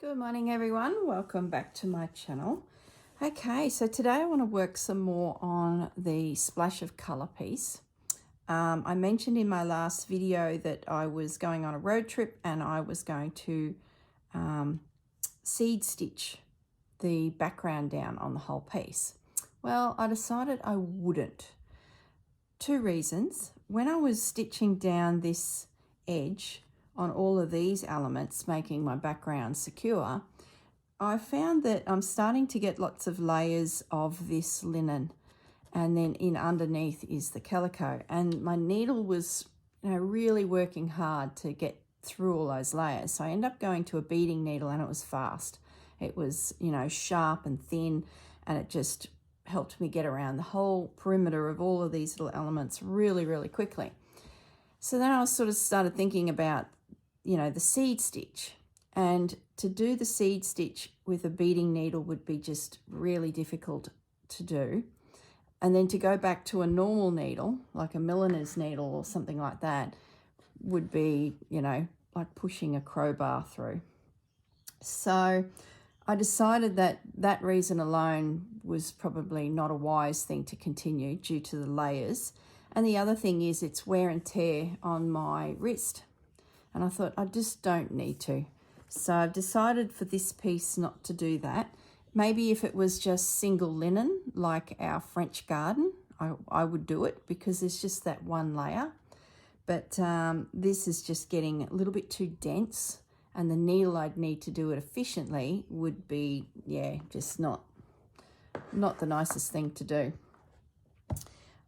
Good morning everyone, welcome back to my channel. Okay, so today I want to work some more on the splash of colour piece. I mentioned in my last video that I was going on a road trip and I was going to seed stitch the background down on the whole piece. Well, I decided I wouldn't. Two reasons. When I was stitching down this edge on all of these elements, making my background secure, I found that I'm starting to get lots of layers of this linen, and then in underneath is the calico, and my needle was really working hard to get through all those layers. So I ended up going to a beading needle, and it was fast. It was sharp and thin, and it just helped me get around the whole perimeter of all of these little elements really quickly. So then I sort of started thinking about the seed stitch, and to do the seed stitch with a beading needle would be just really difficult to do. And then to go back to a normal needle, like a milliner's needle or something like that, would be, like pushing a crowbar through. So I decided that reason alone was probably not a wise thing to continue due to the layers. And the other thing is it's wear and tear on my wrist. And I thought I just don't need to. So I've decided for this piece not to do that. Maybe if it was just single linen, like our French garden, I would do it because there's just that one layer. But this is just getting a little bit too dense, and the needle I'd need to do it efficiently would be, just not the nicest thing to do.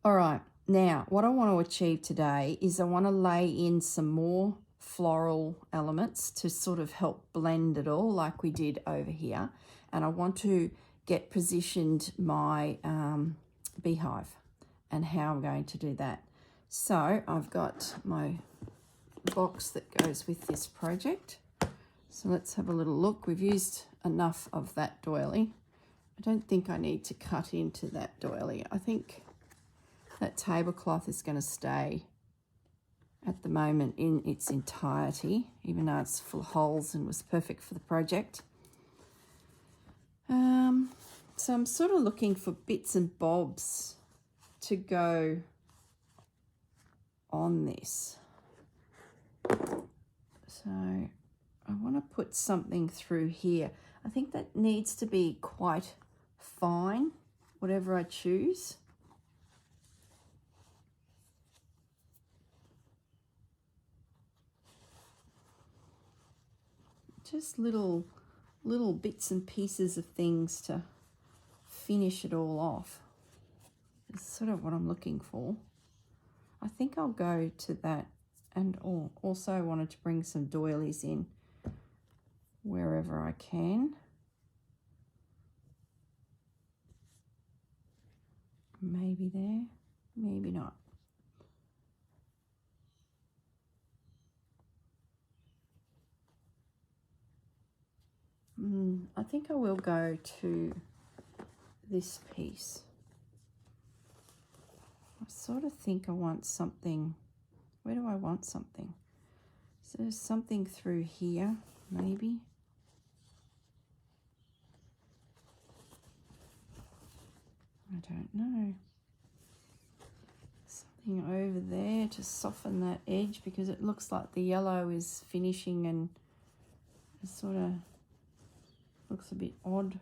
All right, now what I want to achieve today is I want to lay in some more floral elements to sort of help blend it all like we did over here. And I want to get positioned my beehive and how I'm going to do that. So I've got my box that goes with this project. So let's have a little look. We've used enough of that doily. I don't think I need to cut into that doily. I think that tablecloth is going to stay at the moment in its entirety, even though it's full of holes and was perfect for the project. So I'm sort of looking for bits and bobs to go on this. So I want to put something through here. I think that needs to be quite fine, whatever I choose. Just little bits and pieces of things to finish it all off. It's sort of what I'm looking for. I think I'll go to that, and also I wanted to bring some doilies in wherever I can. Maybe there, maybe not. I think I will go to this piece. I sort of think I want something. Where do I want something? So there's something through here, maybe. I don't know. Something over there to soften that edge, because it looks like the yellow is finishing and it sort of looks a bit odd.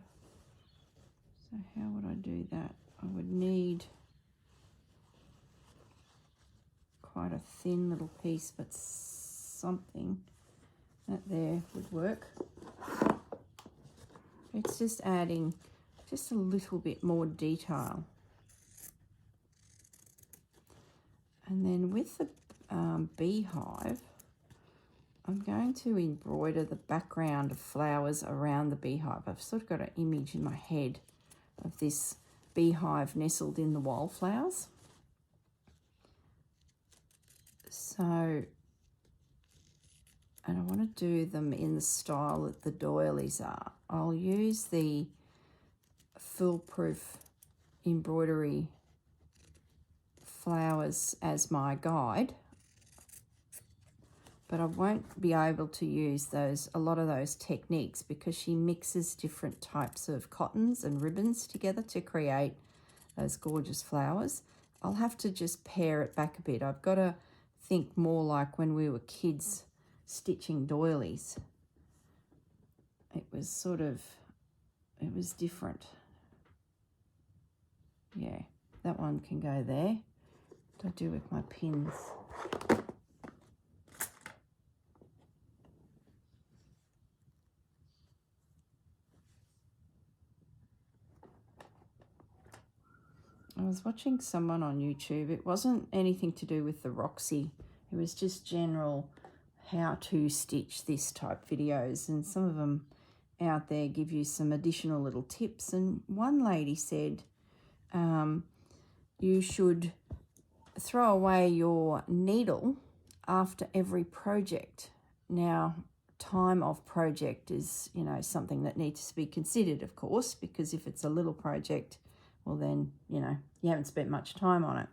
So how would I do that? I would need quite a thin little piece, but something that there would work. It's just adding just a little bit more detail. And then with the beehive, I'm going to embroider the background of flowers around the beehive. I've sort of got an image in my head of this beehive nestled in the wildflowers. So, and I want to do them in the style that the doilies are. I'll use the Foolproof embroidery flowers as my guide, but I won't be able to use a lot of those techniques because she mixes different types of cottons and ribbons together to create those gorgeous flowers. I'll have to just pare it back a bit. I've got to think more like when we were kids stitching doilies. It was different. Yeah, that one can go there. What do I do with my pins? I was watching someone on YouTube. It wasn't anything to do with the Roxy. It was just general how to stitch this type videos, and some of them out there give you some additional little tips. And one lady said you should throw away your needle after every project. Now, time of project is, something that needs to be considered, of course, because if it's a little project, well then, you haven't spent much time on it.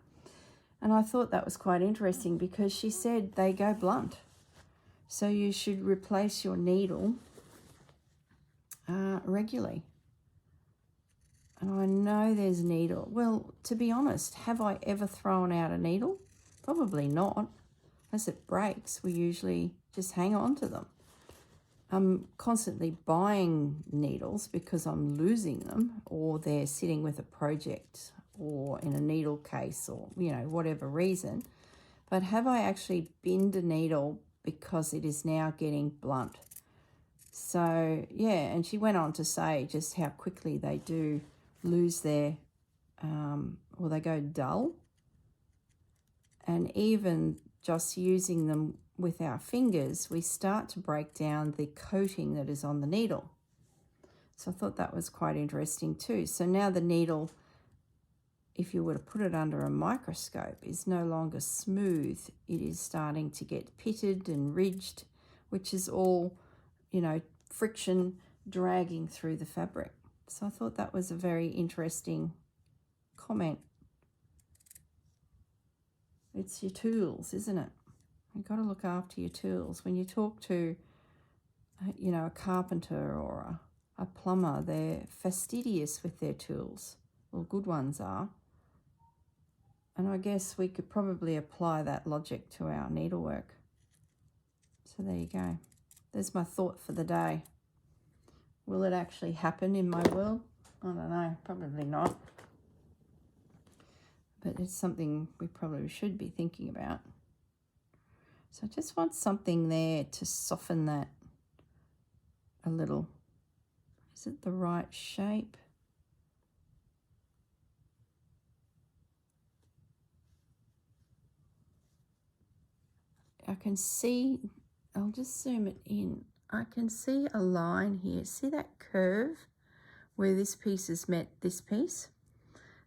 And I thought that was quite interesting because she said they go blunt. So you should replace your needle regularly. And I know there's needle. Well, to be honest, have I ever thrown out a needle? Probably not. Unless it breaks, we usually just hang on to them. I'm constantly buying needles because I'm losing them, or they're sitting with a project or in a needle case, or, whatever reason. But have I actually binned a needle because it is now getting blunt? So, yeah, and she went on to say just how quickly they do lose their, or they go dull. And even just using them with our fingers, we start to break down the coating that is on the needle. So I thought that was quite interesting too. So now the needle, if you were to put it under a microscope, is no longer smooth. It is starting to get pitted and ridged, which is all, friction dragging through the fabric. So I thought that was a very interesting comment. It's your tools, isn't it? You've got to look after your tools. When you talk to, a carpenter or a plumber, they're fastidious with their tools. Well, good ones are. And I guess we could probably apply that logic to our needlework. So there you go. There's my thought for the day. Will it actually happen in my world? I don't know, probably not. But it's something we probably should be thinking about. So I just want something there to soften that a little. Is it the right shape? I can see, I'll just zoom it in. I can see a line here. See that curve where this piece has met this piece?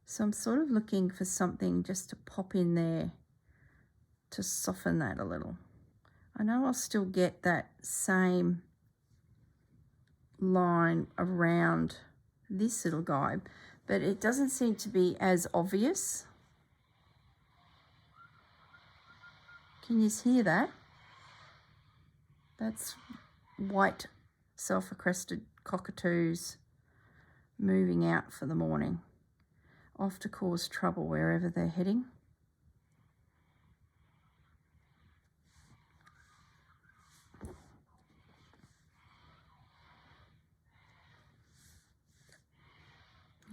So I'm sort of looking for something just to pop in there to soften that a little. I know I'll still get that same line around this little guy, but it doesn't seem to be as obvious. Can you hear that? That's white self-crested cockatoos moving out for the morning, off to cause trouble wherever they're heading.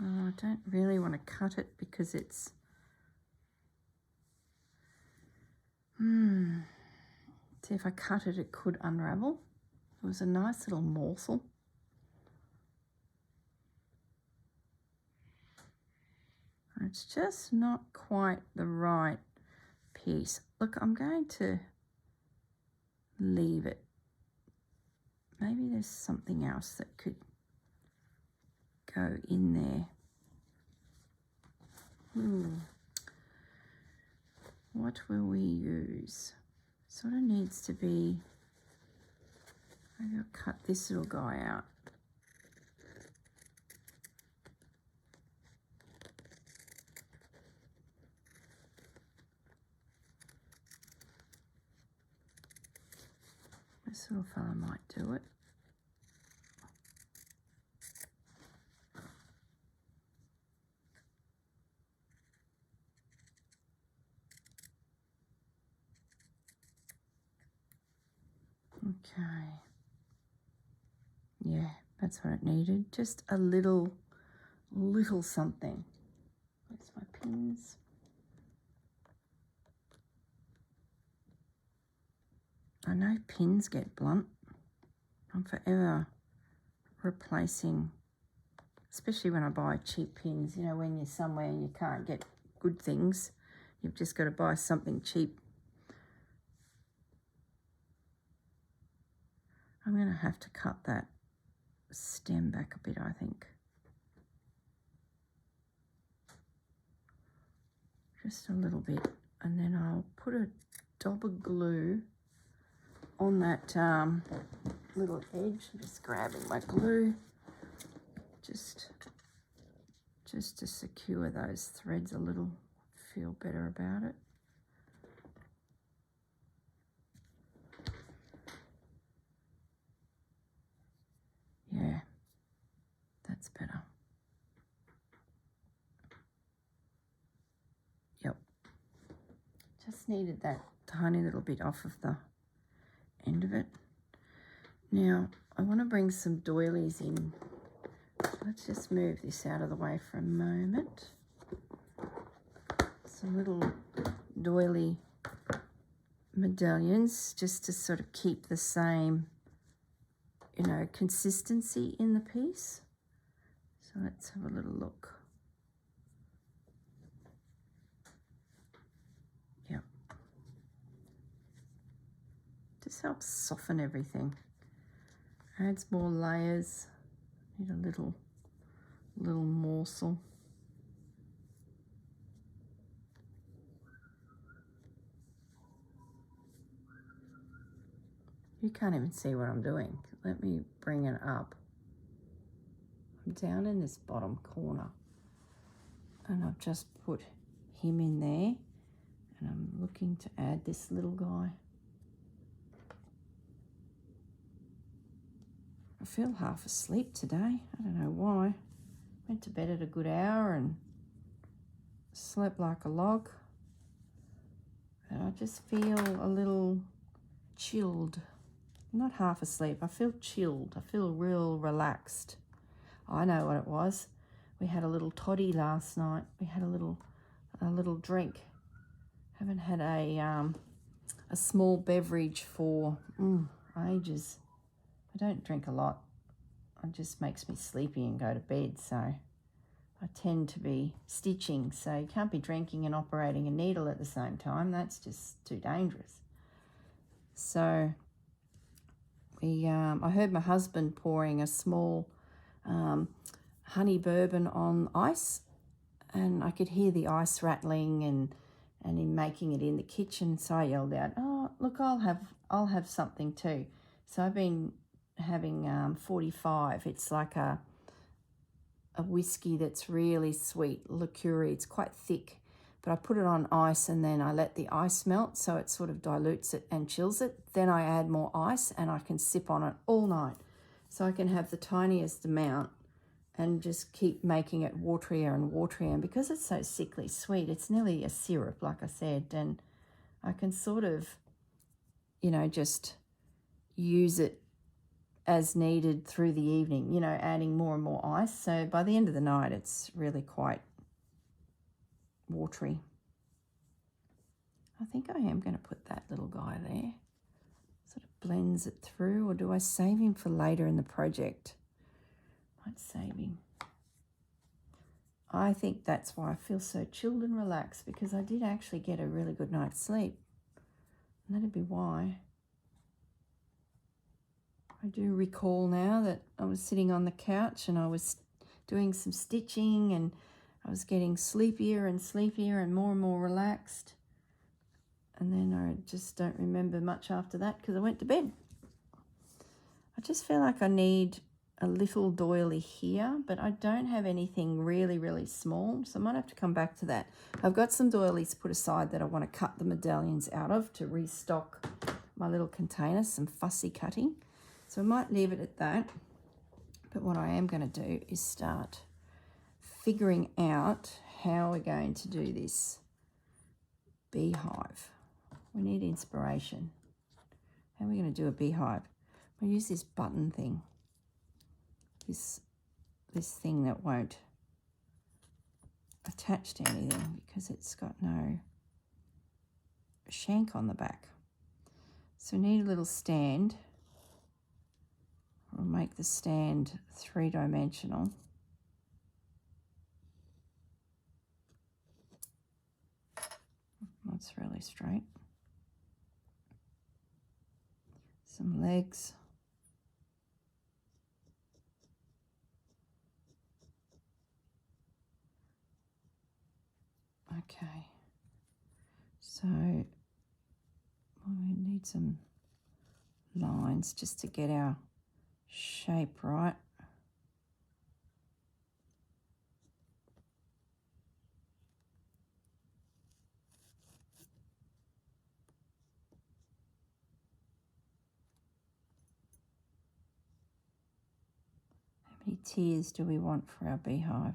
Oh, I don't really want to cut it because it's see, if I cut it, it could unravel. It was a nice little morsel. It's just not quite the right piece. Look, I'm going to leave it. Maybe there's something else that could go in there. What will we use? Sort of needs to be, maybe I'll cut this little guy out. This little fella might do it. Okay. Yeah, that's what it needed. Just a little something. Where's my pins? I know pins get blunt. I'm forever replacing, especially when I buy cheap pins, you know, when you're somewhere and you can't get good things, you've just got to buy something cheap. I'm going to have to cut that stem back a bit, I think. Just a little bit, and then I'll put a dab of glue on that little edge. I'm just grabbing my glue just to secure those threads a little, feel better about it. Yeah, that's better. Yep, just needed that tiny little bit off of the end of it. Now I want to bring some doilies in. Let's just move this out of the way for a moment. Some little doily medallions just to sort of keep the same, you know, consistency in the piece. So let's have a little look. Yep. Just helps soften everything. Adds more layers. Need a little morsel. You can't even see what I'm doing. Let me bring it up. I'm down in this bottom corner and I've just put him in there, and I'm looking to add this little guy. I feel half asleep today. I don't know why. Went to bed at a good hour and slept like a log. And I just feel a little chilled. Not half asleep. I feel chilled. I feel real relaxed. I know what it was. We had a little toddy last night. We had a little drink. Haven't had a small beverage for ages. I don't drink a lot. It just makes me sleepy and go to bed, so I tend to be stitching, so you can't be drinking and operating a needle at the same time. That's just too dangerous. So I heard my husband pouring a small honey bourbon on ice, and I could hear the ice rattling and him making it in the kitchen. So I yelled out, "Oh, look, I'll have something too." So I've been having 45. It's like a whiskey that's really sweet, liqueur. It's quite thick, but I put it on ice and then I let the ice melt, so it sort of dilutes it and chills it. Then I add more ice and I can sip on it all night. So I can have the tiniest amount and just keep making it waterier and waterier. And because it's so sickly sweet, it's nearly a syrup, like I said, and I can sort of, you know, just use it as needed through the evening, you know, adding more and more ice. So by the end of the night, it's really quite watery. I think I am going to put that little guy there. Sort of blends it through, or do I save him for later in the project? Might save him. I think that's why I feel so chilled and relaxed, because I did actually get a really good night's sleep. And that'd be why. I do recall now that I was sitting on the couch and I was doing some stitching, and I was getting sleepier and sleepier and more relaxed. And then I just don't remember much after that because I went to bed. I just feel like I need a little doily here, but I don't have anything really small, so I might have to come back to that. I've got some doilies put aside that I want to cut the medallions out of to restock my little container, some fussy cutting. So I might leave it at that. But what I am going to do is start figuring out how we're going to do this beehive. We need inspiration. How are we going to do a beehive? We'll use this button thing. This thing that won't attach to anything because it's got no shank on the back. So we need a little stand. We'll make the stand 3-dimensional. That's really straight. Some legs. Okay. So we need some lines just to get our shape right. How many tiers do we want for our beehive?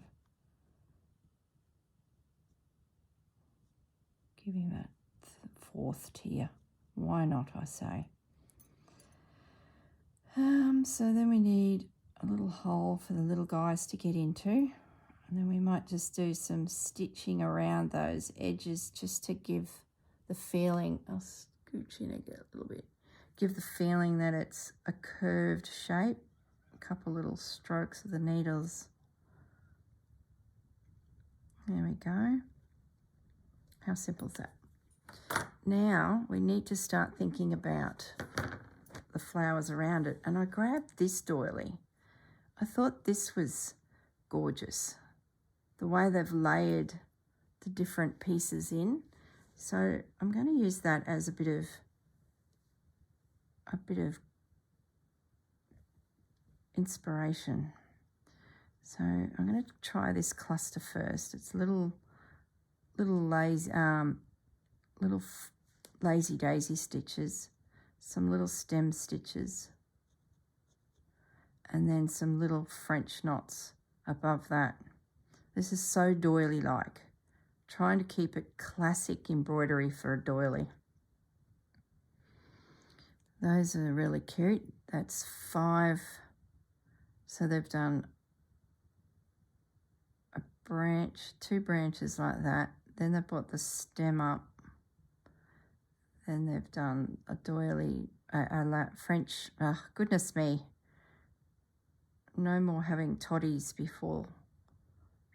Give him that 4th tier. Why not, I say. So then we need a little hole for the little guys to get into. And then we might just do some stitching around those edges just to give the feeling, I'll scooch in again a little bit, give the feeling that it's a curved shape. A couple little strokes of the needles. There we go. How simple is that? Now we need to start thinking about the flowers around it. And I grabbed this doily. I thought this was gorgeous. The way they've layered the different pieces in. So I'm going to use that as a bit of inspiration. So I'm going to try this cluster first. It's little lazy daisy stitches, some little stem stitches, and then some little French knots above that. This is so doily-like, trying to keep it classic embroidery for a doily. Those are really cute. That's 5. So they've done a branch, 2 branches like that. Then they've got the stem up. Then they've done a doily, French, goodness me. No more having toddies before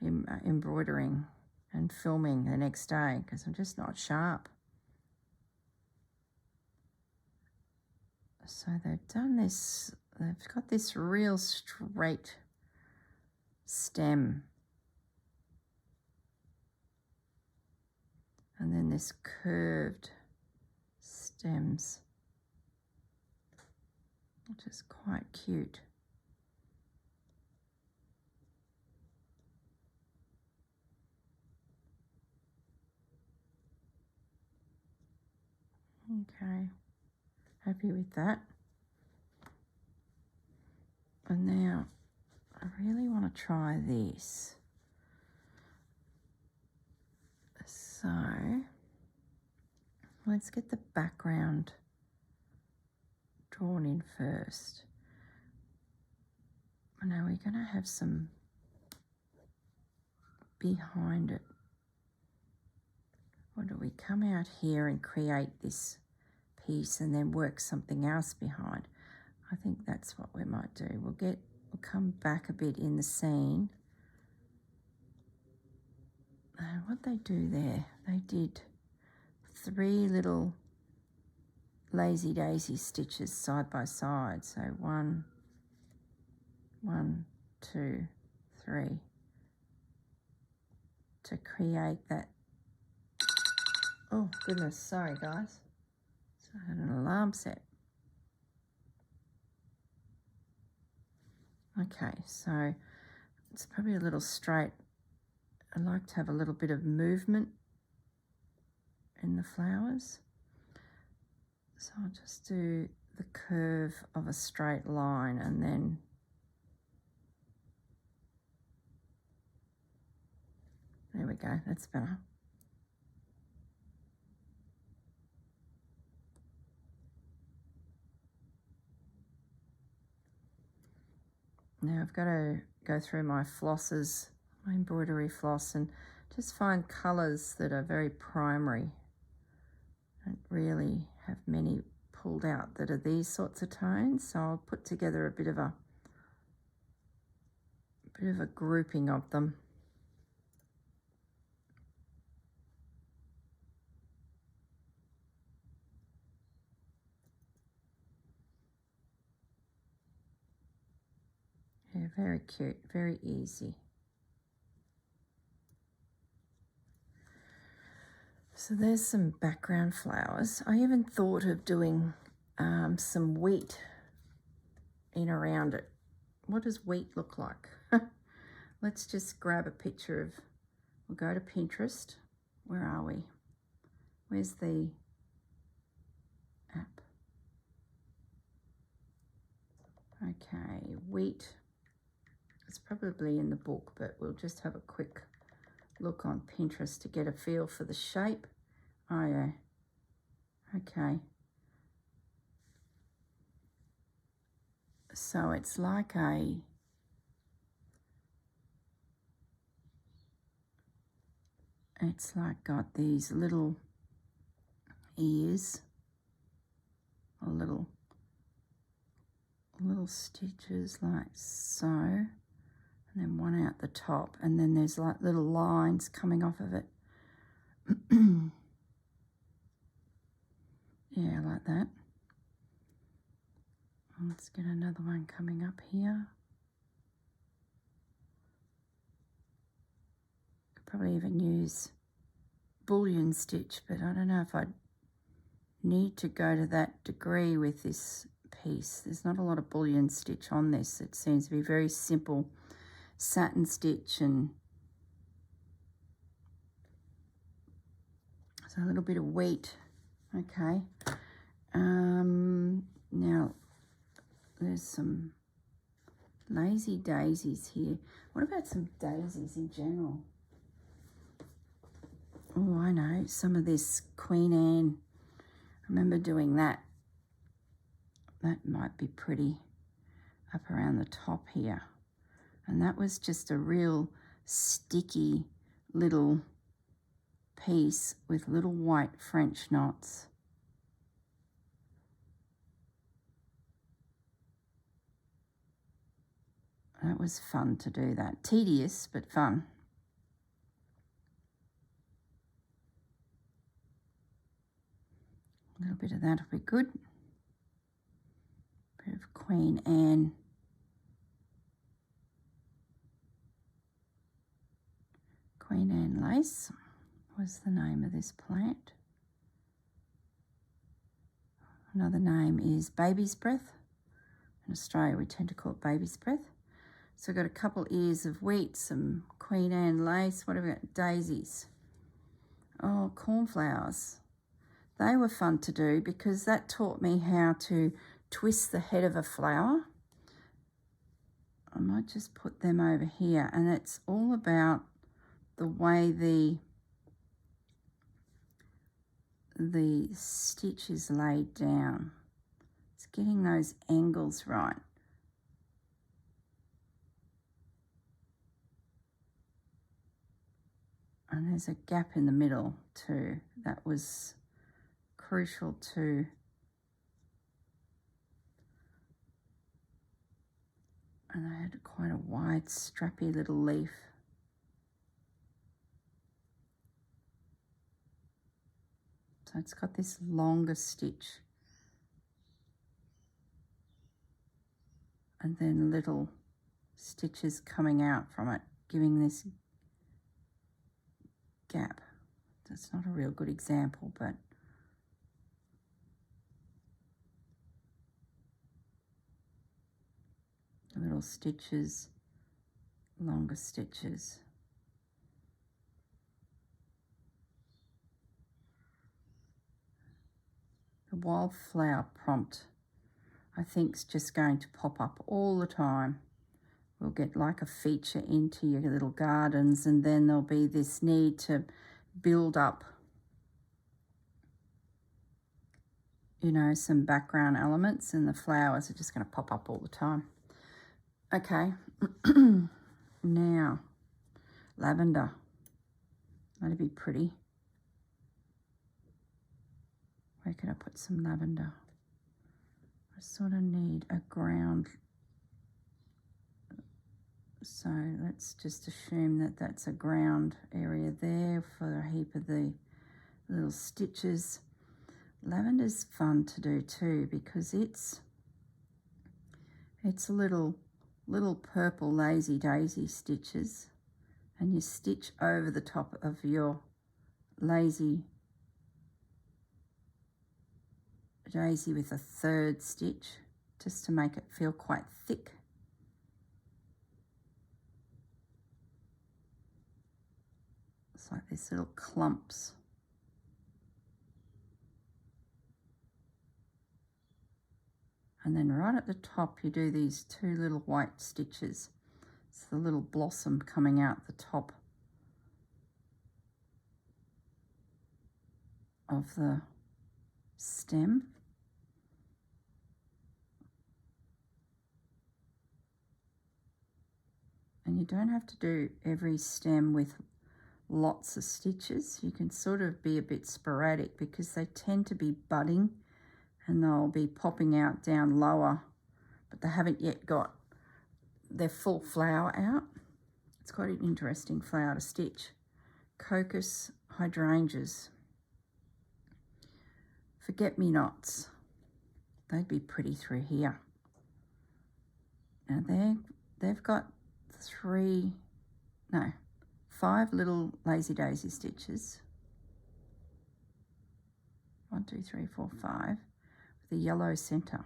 embroidering and filming the next day because I'm just not sharp. So they've done this, they've got this real straight stem. And then this curved stems, which is quite cute. Okay, happy with that. And now I really want to try this. So let's get the background drawn in first. Now we're going to have some behind it. Or do we come out here and create this piece and then work something else behind? I think that's what we might do. We'll come back a bit in the scene. And what they do there, they did 3 little lazy daisy stitches side by side. So 1, 2, 3 to create that. Oh goodness, sorry guys. So I had an alarm set. Okay, so it's probably a little straight. I like to have a little bit of movement in the flowers. So I'll just do the curve of a straight line and then there we go, that's better. Now I've got to go through my flosses, my embroidery floss, and just find colours that are very primary. I don't really have many pulled out that are these sorts of tones, so I'll put together a bit of a grouping of them. Yeah, very cute, very easy. So there's some background flowers. I even thought of doing some wheat in around it. What does wheat look like? Let's just grab a picture of, we'll go to Pinterest. Where are we? Where's the app? Okay, wheat. It's probably in the book, but we'll just have a quick look on Pinterest to get a feel for the shape. Oh yeah, okay. So it's like got these little ears, or little stitches like so, and then one out the top, and then there's like little lines coming off of it. Yeah, like that. Let's get another one coming up here. Could probably even use bullion stitch, but I don't know if I'd need to go to that degree with this piece. There's not a lot of bullion stitch on this. It seems to be very simple satin stitch, and so a little bit of wheat. Okay. Now there's some lazy daisies here. What about some daisies in general? Oh, I know, some of this Queen Anne. I remember doing that. That might be pretty up around the top here. And that was just a real sticky little piece with little white French knots. That was fun to do that. Tedious, but fun. A little bit of that will be good. Bit of Queen Anne. Queen Anne lace was the name of this plant. Another name is baby's breath. In Australia we tend to call it baby's breath. So I've got a couple ears of wheat, some Queen Anne lace. What have we got? Daisies. Oh, cornflowers. They were fun to do because that taught me how to twist the head of a flower. I might just put them over here, and it's all about the way the stitch is laid down. It's getting those angles right. And there's a gap in the middle too. That was crucial too. And I had quite a wide, strappy little leaf. So it's got this longer stitch. And then little stitches coming out from it, giving this gap. That's not a real good example, but little stitches, longer stitches. The wildflower prompt, I think, is just going to pop up all the time. We'll get like a feature into your little gardens, and then there'll be this need to build up, you know, some background elements, and the flowers are just going to pop up all the time. Okay, now lavender. That'd be pretty. Where could I put some lavender? I sort of need a ground. So let's just assume that that's a ground area there for a heap of the little stitches. Lavender's fun to do too, because it's a little purple lazy daisy stitches, and you stitch over the top of your lazy daisy with a third stitch, just to make it feel quite thick. It's like these little clumps. And then right at the top you do these two little white stitches. It's the little blossom coming out the top of the stem. And you don't have to do every stem with lots of stitches. You can sort of be a bit sporadic, because they tend to be budding and they'll be popping out down lower, but they haven't yet got their full flower out. It's quite an interesting flower to stitch. Crocus hydrangeas. Forget-me-nots. They'd be pretty through here. Now they've got 5 little lazy daisy stitches. 1, 2, 3, 4, 5. The yellow center.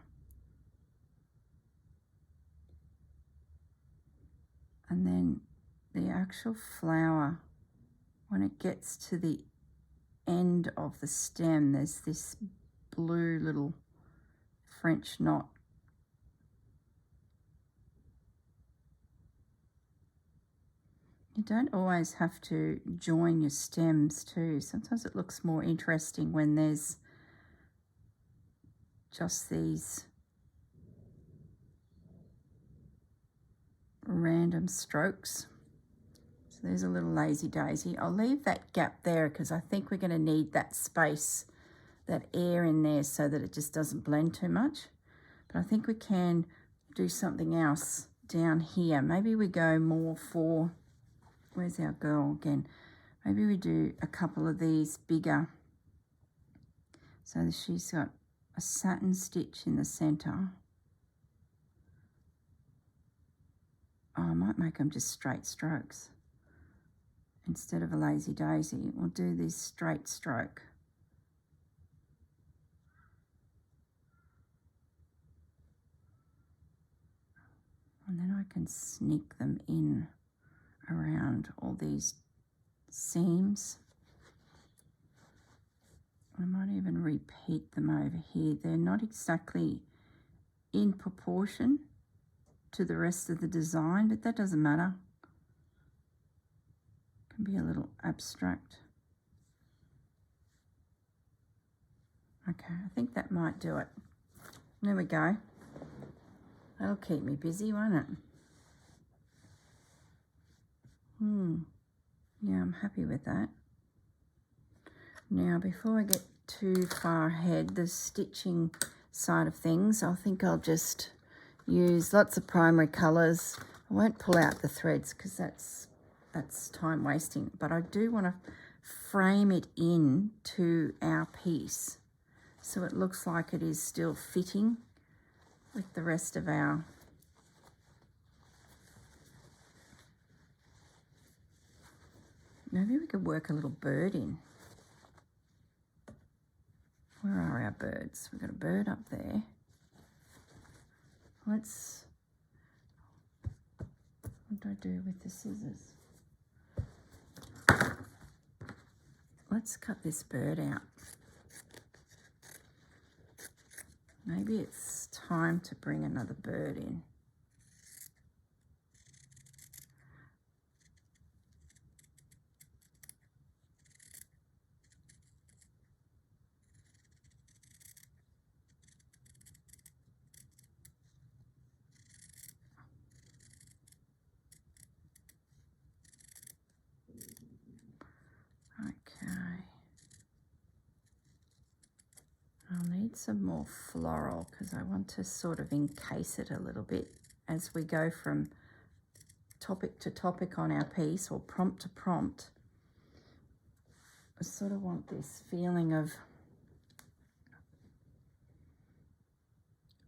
And then the actual flower, when it gets to the end of the stem, there's this blue little French knot. You don't always have to join your stems too. Sometimes it looks more interesting when there's just these random strokes. So there's a little lazy daisy. I'll leave that gap there because I think we're going to need that space, that air in there, so that it just doesn't blend too much. But I think we can do something else down here. Maybe we go more for, where's our girl again? Maybe we do a couple of these bigger. So she's got a satin stitch in the center. Oh, I might make them just straight strokes. Instead of a lazy daisy, we'll do this straight stroke. And then I can sneak them in around all these seams. I might even repeat them over here. They're not exactly in proportion to the rest of the design, but that doesn't matter. It can be a little abstract. Okay, I think that might do it. There we go. That'll keep me busy, won't it? Yeah, I'm happy with that. Now, before I get too far ahead, the stitching side of things, I think I'll just use lots of primary colours. I won't pull out the threads because that's time wasting, but I do want to frame it in to our piece so it looks like it is still fitting with the rest of our maybe we could work a little bird in. Where are our birds? We've got a bird up there. What do I do with the scissors? Let's cut this bird out. Maybe it's time to bring another bird in. Okay. I'll need some more floral because I want to sort of encase it a little bit as we go from topic to topic on our piece, or prompt to prompt. I sort of want this feeling of,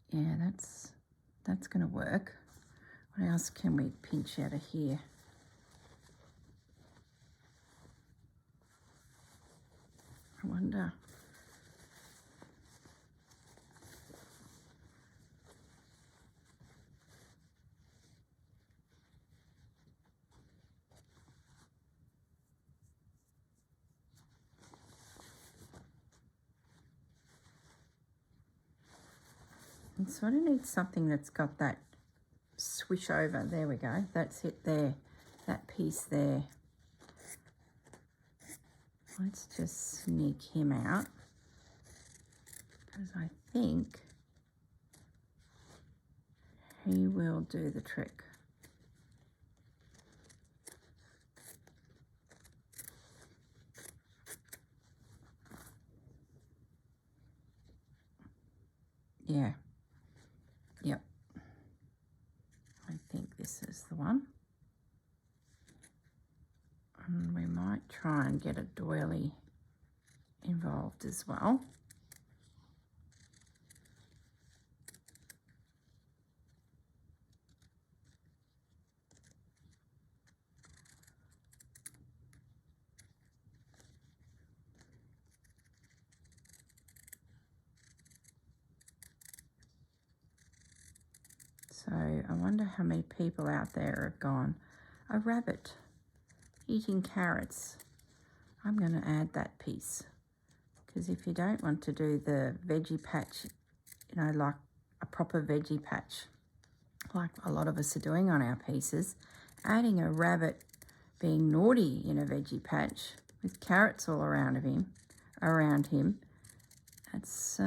yeah, that's going to work. What else can we pinch out of here? I wonder. I sort of need something that's got that swish over. There we go. That's it there. That piece there. Let's just sneak him out because I think he will do the trick. Yeah. Yep. I think this is the one. And we might try and get a doily involved as well. So I wonder how many people out there have gone, a rabbit eating carrots. I'm going to add that piece because if you don't want to do the veggie patch, you know, like a proper veggie patch, like a lot of us are doing on our pieces, adding a rabbit being naughty in a veggie patch with carrots all around him, that's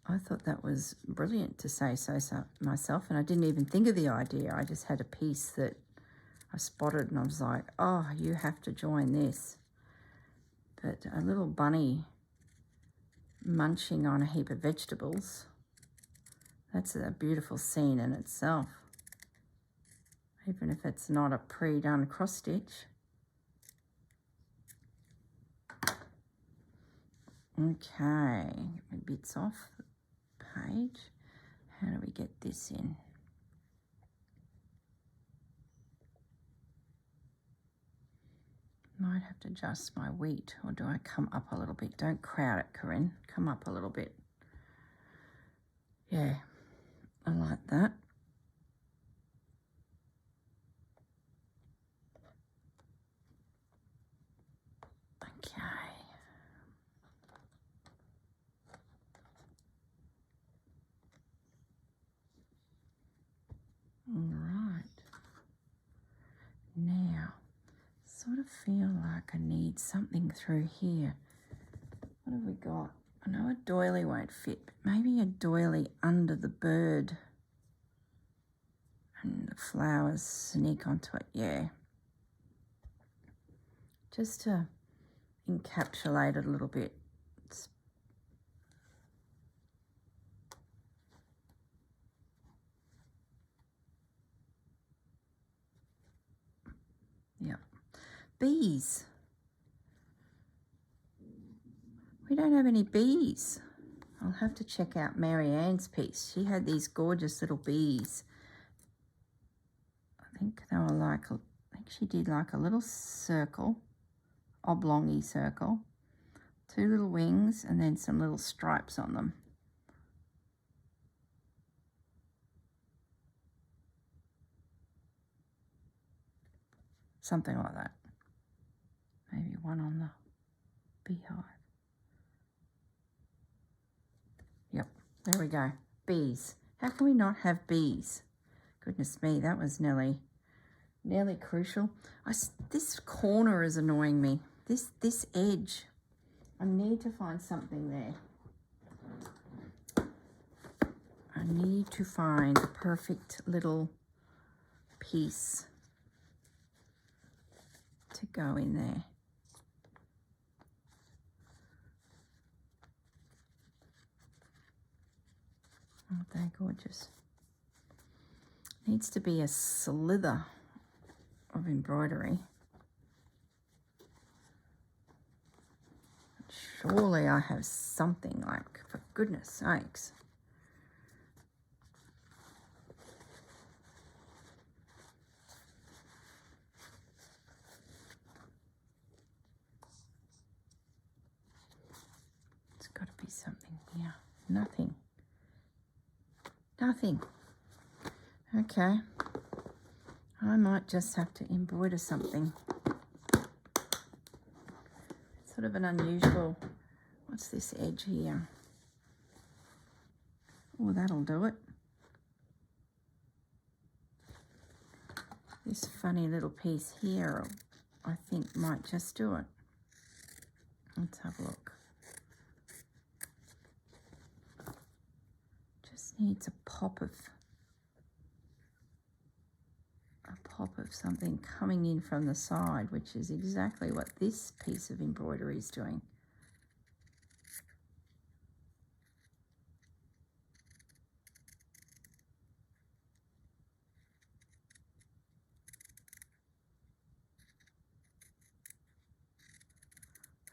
I thought that was brilliant, to say so myself, and I didn't even think of the idea. I just had a piece that I spotted and I was like, oh, you have to join this. But a little bunny munching on a heap of vegetables, that's a beautiful scene in itself, even if it's not a pre-done cross stitch. Okay, get my bits off the page. How do we get this in? Might have to adjust my wheat, or do I come up a little bit? Don't crowd it, Corrine. Come up a little bit. Yeah, I like that. Okay. All right. Now, sort of feel like I need something through here. What have we got? I know a doily won't fit, but maybe a doily under the bird and the flowers sneak onto it. Yeah. Just to encapsulate it a little bit. Yeah. Bees. We don't have any bees. I'll have to check out Mary Ann's piece. She had these gorgeous little bees. I think they were like, I think she did like a little circle, oblongy circle, 2 little wings, and then some little stripes on them. Something like that. Maybe one on the beehive. There we go. Bees. How can we not have bees? Goodness me, that was nearly crucial. This corner is annoying me. This edge. I need to find something there. I need to find the perfect little piece to go in there. Aren't they gorgeous? Needs to be a slither of embroidery. Surely I have something, like, for goodness sakes. It's got to be something here. Nothing. Nothing. Okay. I might just have to embroider something. Sort of an unusual, what's this edge here? Oh, that'll do it. This funny little piece here, I think might just do it. Let's have a look. Just needs a pop of something coming in from the side, which is exactly what this piece of embroidery is doing.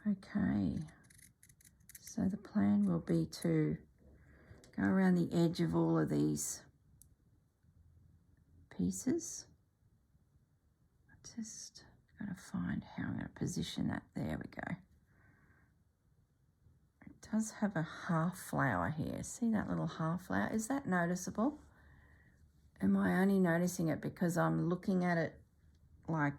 Okay, so the plan will be to go around the edge of all of these pieces. Just got to find how I'm going to position that. There we go. It does have a half flower here. See that little half flower? Is that noticeable? Am I only noticing it because I'm looking at it like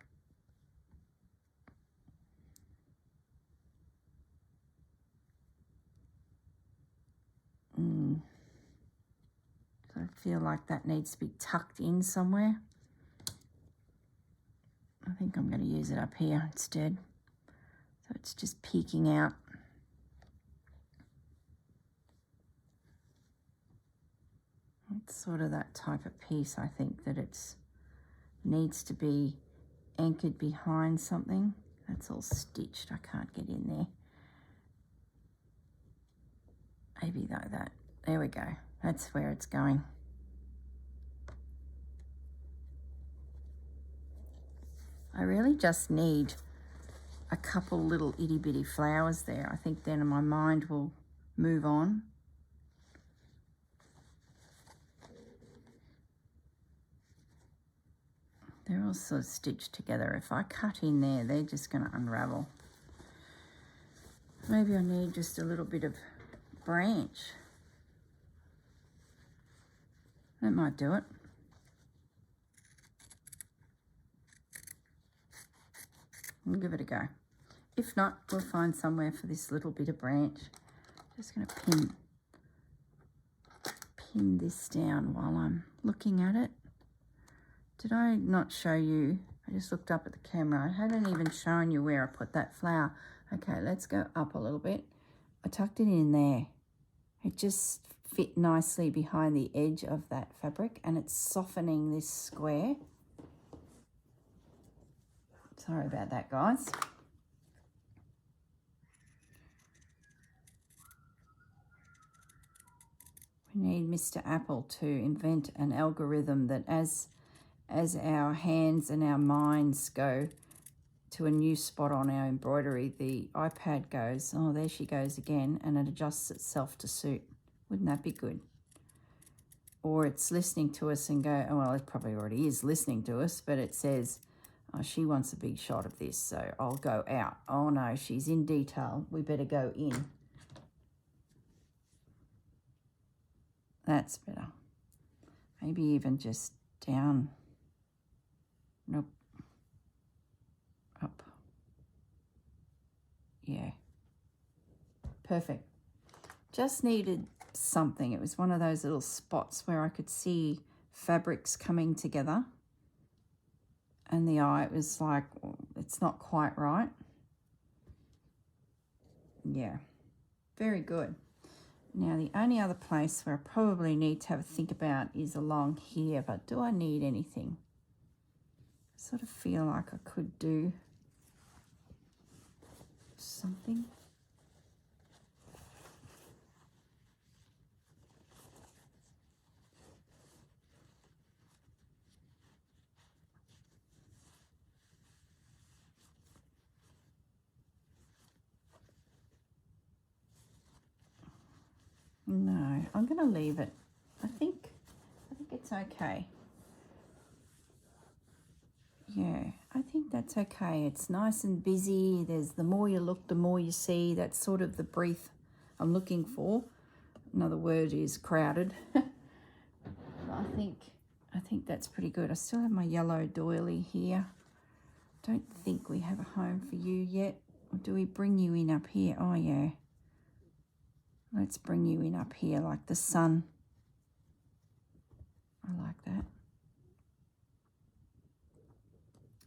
so I feel like that needs to be tucked in somewhere. I think I'm going to use it up here instead. So it's just peeking out. It's sort of that type of piece, I think, that it's needs to be anchored behind something. That's all stitched. I can't get in there. Maybe like that. There we go. That's where it's going. I really just need a couple little itty bitty flowers there. I think then my mind will move on. They're all sort of stitched together. If I cut in there, they're just going to unravel. Maybe I need just a little bit of branch. That might do it. We'll give it a go. If not, we'll find somewhere for this little bit of branch. Just going to pin this down while I'm looking at it. Did I not show you? I just looked up at the camera. I hadn't even shown you where I put that flower. Okay, let's go up a little bit. I tucked it in there. It just fit nicely behind the edge of that fabric, and it's softening this square. Sorry about that, guys. We need Mr. Apple to invent an algorithm that as our hands and our minds go to a new spot on our embroidery, the iPad goes, oh, there she goes again, and it adjusts itself to suit. Wouldn't that be good? Or it's listening to us and go, oh, well, it probably already is listening to us, but it says, oh, she wants a big shot of this, so I'll go out. Oh, no, she's in detail. We better go in. That's better. Maybe even just down. Nope. Up. Yeah. Perfect. Just needed something. It was one of those little spots where I could see fabrics coming together. And the eye, it was like, it's not quite right. Yeah, very good. Now, the only other place where I probably need to have a think about is along here, but do I need anything? I sort of feel like I could do something. No, I'm going to leave it. I think it's okay. Yeah, I think that's okay. It's nice and busy. There's the more you look, the more you see. That's sort of the brief I'm looking for. Another word is crowded. I think that's pretty good. I still have my yellow doily here. Don't think we have a home for you yet. Or do we bring you in up here? Oh, yeah. Let's bring you in up here like the sun. I like that.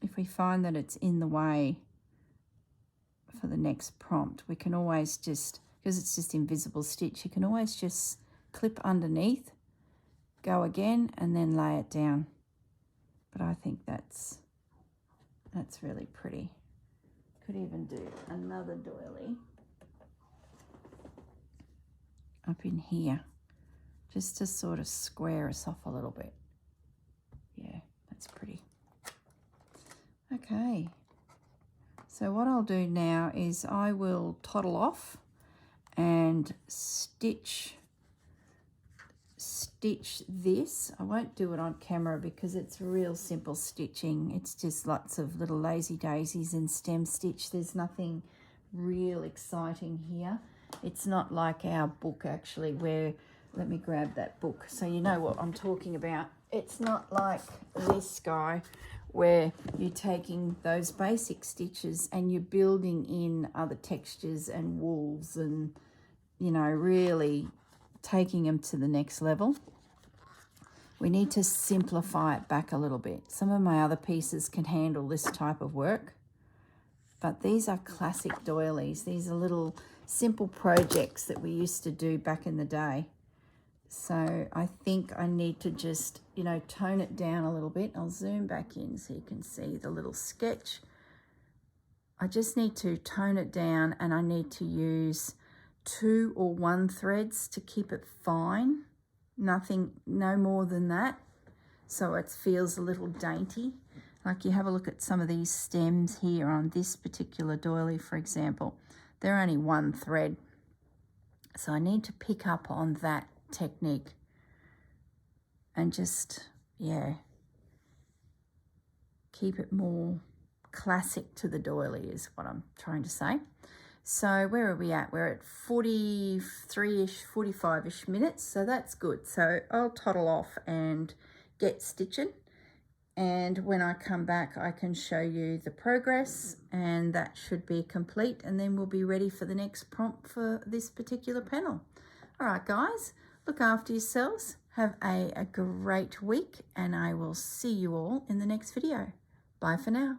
If we find that it's in the way for the next prompt, we can always just, because it's just invisible stitch, you can always just clip underneath, go again, and then lay it down. But I think that's really pretty. Could even do another doily up in here, just to sort of square us off a little bit. Yeah, that's pretty. Okay, so what I'll do now is I will toddle off and stitch this. I won't do it on camera because it's real simple stitching. It's just lots of little lazy daisies and stem stitch. There's nothing real exciting here. It's not like our book actually, where, let me grab that book so you know what I'm talking about. It's not like this guy where you're taking those basic stitches and you're building in other textures and wools and, you know, really taking them to the next level. We need to simplify it back a little bit. Some of my other pieces can handle this type of work, but these are classic doilies. These are little simple projects that we used to do back in the day. So I think I need to just, you know, tone it down a little bit. I'll zoom back in so you can see the little sketch. I just need to tone it down, and I need to use 2 or 1 threads to keep it fine. Nothing, no more than that. So it feels a little dainty. Like you have a look at some of these stems here on this particular doily, for example. They're only 1 thread. So I need to pick up on that technique and just, yeah, keep it more classic to the doily is what I'm trying to say. So where are we at? We're at 43-ish, 45-ish minutes, so that's good. So I'll toddle off and get stitching, and when I come back I can show you the progress, and that should be complete, and then we'll be ready for the next prompt for this particular panel. All right, guys, look after yourselves. Have a great week, and I will see you all in the next video. Bye for now.